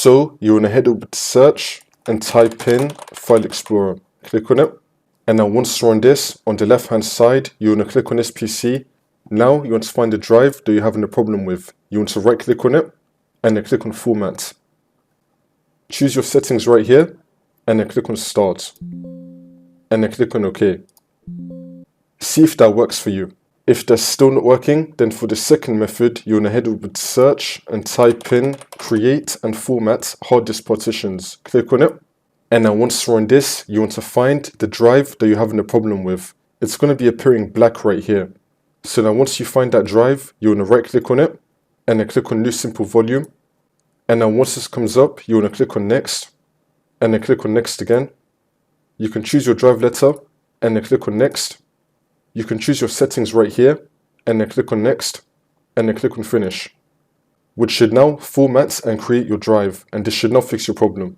So you want to head over to search and type in File Explorer. Click on it. And now once you're on this, on the left hand side, you want to click on this PC. Now you want to find the drive that you're having a problem with. You want to right click on it and then click on Format. Choose your settings right here and then click on Start. And then click on OK. See if that works for you. If that's still not working, then for the second method, you want to head over to search and type in Create and Format Hard Disk Partitions. Click on it. And now once you're on this, you want to find the drive that you're having a problem with. It's going to be appearing black right here. So now once you find that drive, you want to right click on it and then click on New Simple Volume. And now once this comes up, you want to click on Next and then click on Next again. You can choose your drive letter and then click on Next. You can choose your settings right here and then click on Next and then click on Finish, which should now format and create your drive, and this should now fix your problem.